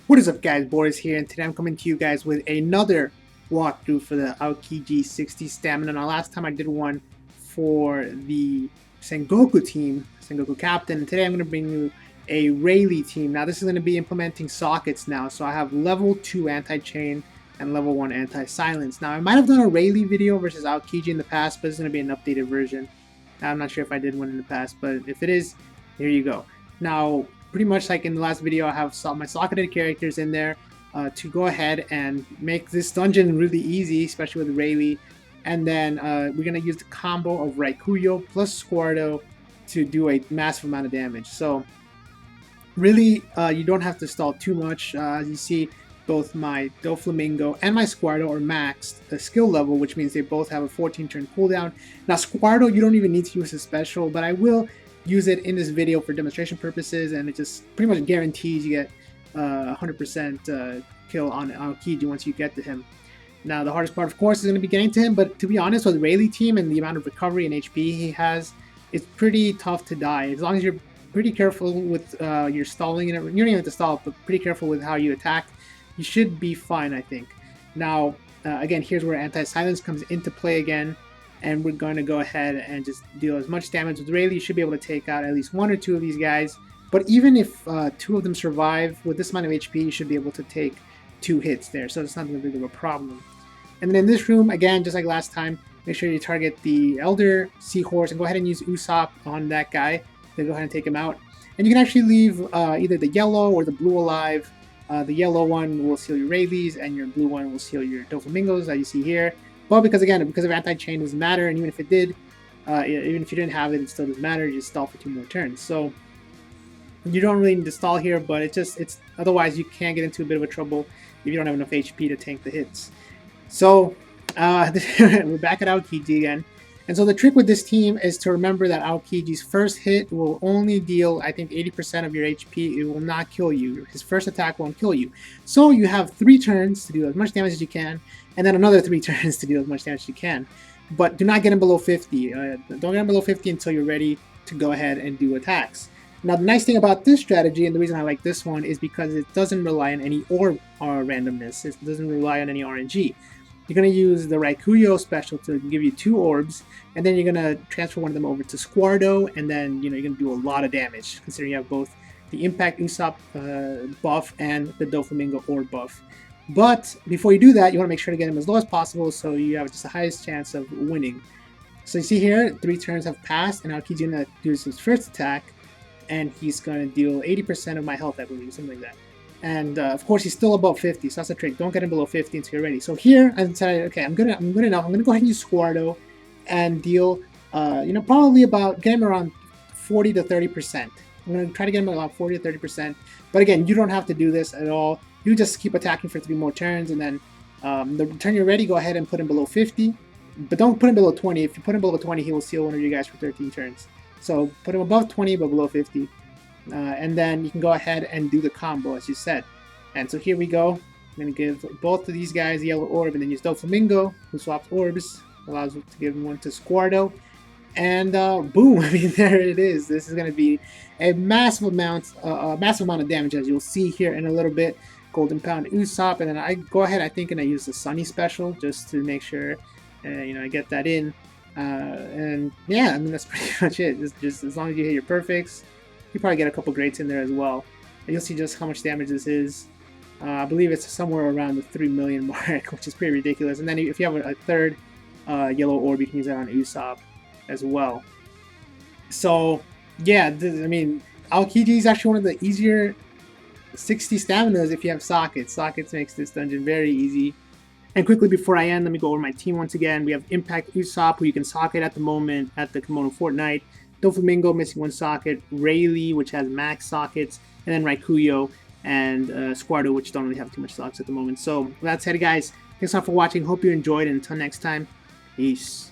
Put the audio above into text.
What is up, guys? Boris here, and today I'm coming to you guys with another walkthrough for the Aokiji 60 stamina. Now, last time I did one for the Sengoku team, Sengoku captain, and today I'm going to bring you a Rayleigh team. Now, this is going to be implementing sockets now, so I have level 2 anti-chain and level 1 anti-silence. Now, I might have done a Rayleigh video versus Aokiji in the past, but it's going to be an updated version. I'm not sure if I did one in the past, but if it is, here you go. Now, pretty much like in the last video, I have my socketed characters in there to go ahead and make this dungeon really easy, especially with Rayleigh. And then we're going to use the combo of Raikuyo plus Squardo to do a massive amount of damage. So really, you don't have to stall too much. As you see, both my Doflamingo and my Squardo are maxed the skill level, which means they both have a 14 turn cooldown. Now, Squardo, you don't even need to use a special, but I will use it in this video for demonstration purposes, and it just pretty much guarantees you get 100% kill on Aokiji once you get to him. Now, the hardest part, of course, is going to be getting to him, but to be honest, with Rayleigh team and the amount of recovery and HP he has, it's pretty tough to die. As long as you're pretty careful with your stalling, and you don't even have to stall, but pretty careful with how you attack, you should be fine, I think. Now, again, here's where anti-silence comes into play again, and we're going to go ahead and just deal as much damage with Rayleigh. You should be able to take out at least one or two of these guys, but even if two of them survive, with this amount of HP, you should be able to take 2 hits there, so it's not that big of a problem. And then in this room, again, just like last time, make sure you target the Elder Seahorse and go ahead and use Usopp on that guy to go ahead and take him out. And you can actually leave either the yellow or the blue alive. The yellow one will seal your Rayleighs, and your blue one will seal your Doflamingos, that you see here. But because of anti-chain, doesn't matter, and even if it did, even if you didn't have it, it still doesn't matter. You just stall for 2 more turns. So you don't really need to stall here, but it's otherwise you can get into a bit of a trouble if you don't have enough HP to tank the hits. So we're back at Aokiji again. And so the trick with this team is to remember that Aokiji's first hit will only deal, I think, 80% of your HP. It will not kill you. His first attack won't kill you. So you have 3 turns to do as much damage as you can, and then another 3 turns to do as much damage as you can. But do not get him below 50. Don't get him below 50 until you're ready to go ahead and do attacks. Now, the nice thing about this strategy, and the reason I like this one, is because it doesn't rely on any orb randomness. It doesn't rely on any RNG. You're going to use the Raikuyo special to give you 2 orbs, and then you're going to transfer one of them over to Squardo, and then you're going to do a lot of damage, considering you have both the Impact Usopp buff and the Doflamingo orb buff. But before you do that, you want to make sure to get him as low as possible, so you have just the highest chance of winning. So you see here, 3 turns have passed, and Aokiji is going to do his first attack, and he's going to deal 80% of my health, I believe, something like that. And of course, he's still above 50, so that's a trick. Don't get him below 50 until you're ready. So here, I decided, okay, I'm good enough. I'm going to go ahead and use Squardo and deal, probably about, get him around 40 to 30%. I'm going to try to get him about 40 to 30%. But again, you don't have to do this at all. You just keep attacking for 3 more turns, and then the turn you're ready, go ahead and put him below 50. But don't put him below 20. If you put him below 20, he will seal one of you guys for 13 turns. So put him above 20, but below 50. And then you can go ahead and do the combo, as you said. And so here we go. I'm going to give both of these guys the yellow orb, and then use Doflamingo, who swaps orbs, allows to give one to Squardo. And boom, I mean, there it is. This is going to be a massive amount of damage, as you'll see here in a little bit. Golden Pound Usopp, and then I go ahead, I think, and I use the Sunny special just to make sure, I get that in. And yeah, I mean, that's pretty much it. Just as long as you hit your perfects, you probably get a couple greats in there as well. And you'll see just how much damage this is. I believe it's somewhere around the 3 million mark, which is pretty ridiculous. And then if you have a third yellow orb, you can use that on Usopp as well. So yeah, I mean, Aokiji is actually one of the easier 60 staminas if you have sockets. Sockets makes this dungeon very easy. And quickly before I end, let me go over my team once again. We have Impact Usopp, who you can socket at the moment at the Kimono Fortnite. Doflamingo missing 1 socket, Rayleigh, which has max sockets, and then Raikuyo and Squardo, which don't really have too much sockets at the moment. So with that said, guys, thanks a lot for watching. Hope you enjoyed, and until next time, peace.